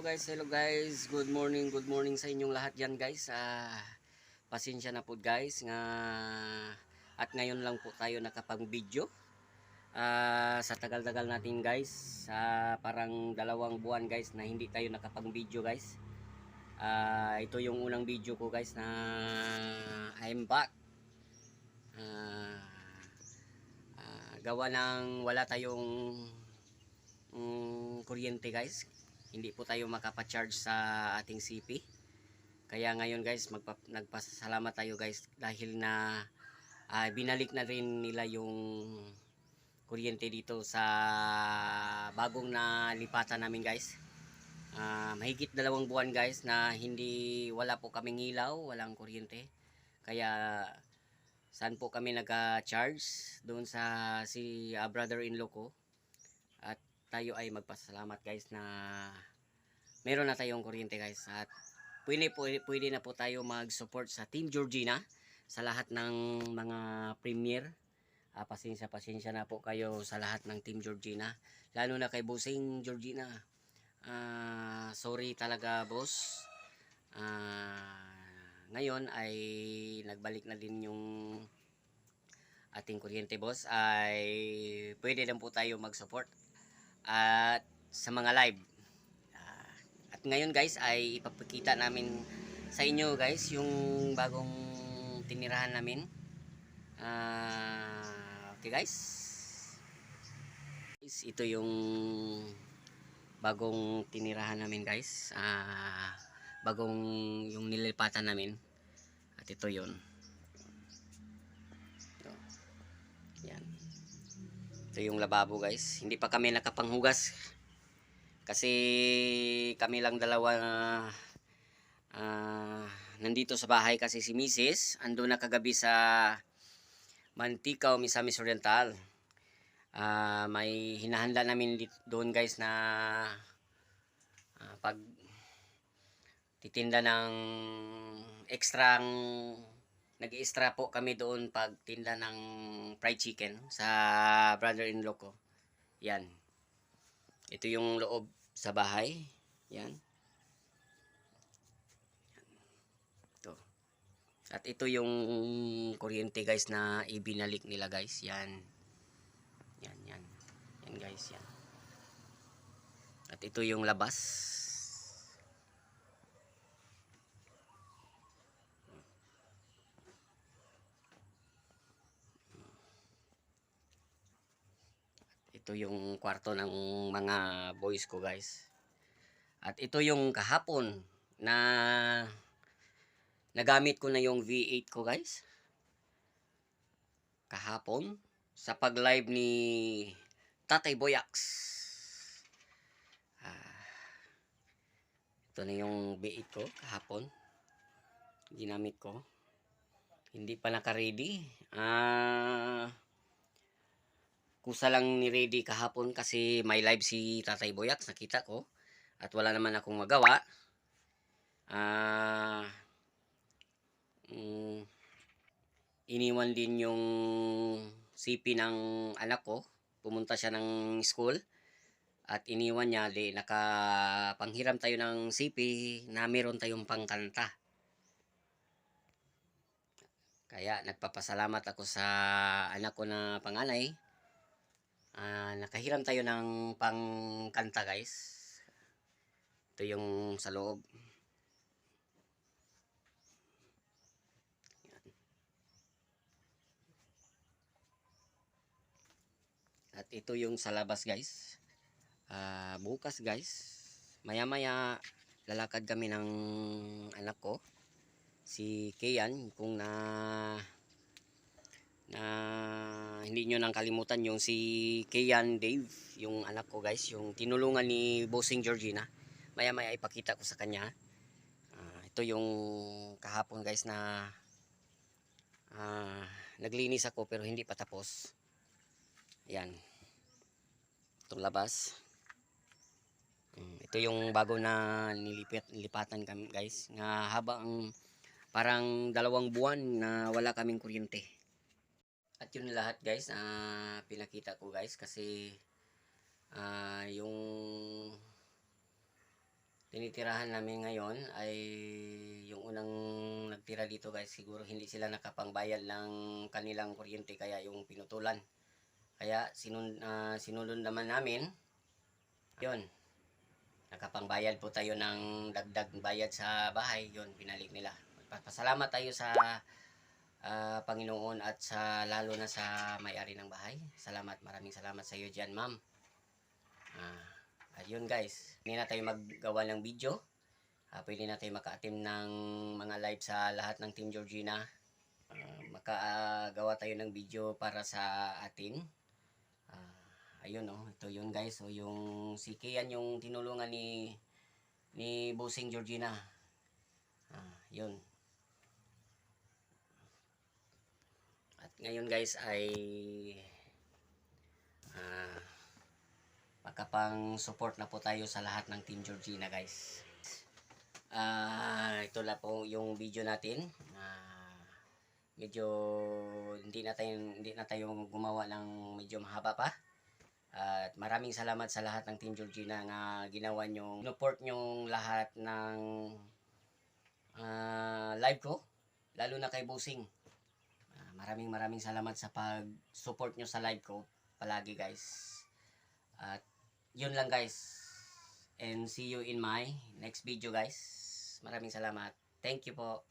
hello guys. Good morning sa inyong lahat diyan guys. Pasensya na po guys nga at ngayon lang po tayo nakapag-video. Sa tagal-tagal natin guys, parang 2 buwan guys na hindi tayo nakapag-video guys. Ito yung unang video ko guys na I'm back. Gawa ng wala tayong kuryente guys, hindi po tayo makapa-charge sa ating CP. Kaya ngayon guys, nagpasalamat tayo guys dahil na binalik na rin nila yung kuryente dito sa bagong nalipatan namin guys. Mahigit 2 buwan guys na wala po kaming ilaw, walang kuryente. Kaya saan po kami nag-charge doon sa brother-in-law ko. At tayo ay magpasalamat guys na meron na tayong kuryente guys. At pwede na po tayo mag-support sa Team Georgina sa lahat ng mga premier. Pasensya na po kayo sa lahat ng Team Georgina, lalo na kay Bossing Georgina. Sorry talaga boss. Ngayon ay nagbalik na din yung ating kuryente boss, ay pwede lang po tayo mag-support at sa mga live. At ngayon guys ay ipapakita namin sa inyo guys yung bagong tinirahan namin. Okay guys, ito yung bagong tinirahan namin guys. Bagong yung nilipatan namin. At ito yun. Yan. Ito yung lababo guys. Hindi pa kami nakapanghugas kasi kami lang dalawa nandito sa bahay kasi si Mrs. ando na kagabi sa Mantika o Misamis Oriental. May hinahanda namin doon guys na pag titinda ng nag-extra po kami doon pag tinda ng fried chicken sa brother-in-law ko. Yan. Ito yung loob sa bahay. Yan. Ito. At ito yung kuryente guys na ibinalik nila guys. Yan. Yan. Yan guys. Yan. At ito yung labas. Ito yung kwarto ng mga boys ko guys. At ito yung kahapon na nagamit ko na yung V8 ko guys. Kahapon sa pag-live ni Tatay Boyax. Ito na yung V8 ko kahapon. Ginamit ko. Hindi pa naka-ready. Kusa lang ni-ready kahapon kasi may live si Tatay Boyax, nakita ko. At wala naman akong magawa. Iniwan din yung CP ng anak ko. Pumunta siya ng school. At iniwan niya, nakapanghiram tayo ng CP na meron tayong pangkanta. Kaya nagpapasalamat ako sa anak ko na panganay. Nakahiram tayo ng pangkanta guys. Ito yung sa loob. At ito yung sa labas guys. Bukas guys, maya lalakad kami ng anak ko si Kian. Kung hindi nyo nang kalimutan yung si Kian Dave, yung anak ko guys, yung tinulungan ni Bossing Georgina. Maya ipakita ko sa kanya. Ito yung kahapon guys na naglinis ako pero hindi pa tapos. Yan, itong labas. Ito yung bago na nilipatan kami guys, nga habang parang 2 buwan na wala kaming kuryente. At yun lahat guys, pinakita ko guys kasi yung tinitirahan namin ngayon ay yung unang nagtira dito guys, siguro hindi sila nakapangbayad ng kanilang kuryente kaya yung pinutulan. Kaya sinunod naman namin. Yun, nakapangbayad po tayo ng dagdag bayad sa bahay. Yun, pinalik nila. Pasalamat tayo sa Panginoon at sa lalo na sa may-ari ng bahay. Salamat, maraming salamat sa iyo diyan, ma'am. Ayun guys, hindi na tayo maggawa ng video. Pwede na tayo maka-attend ng mga live sa lahat ng Team Georgina. Makagawa tayo ng video para sa atin. Ayun ito yun guys. So yung si Kian yung tinulungan ni Bossing Georgina. Yun. At ngayon guys ay makapang support na po tayo sa lahat ng Team Georgina guys. Ito na po yung video natin. Medyo hindi na tayo gumawa ng medyo mahaba pa. At maraming salamat sa lahat ng Team Georgina na ginawa nyo, support nyo lahat ng live ko, lalo na kay Bossing. Maraming salamat sa pag-support nyo sa live ko palagi guys. At yun lang guys. And see you in my next video guys. Maraming salamat. Thank you po.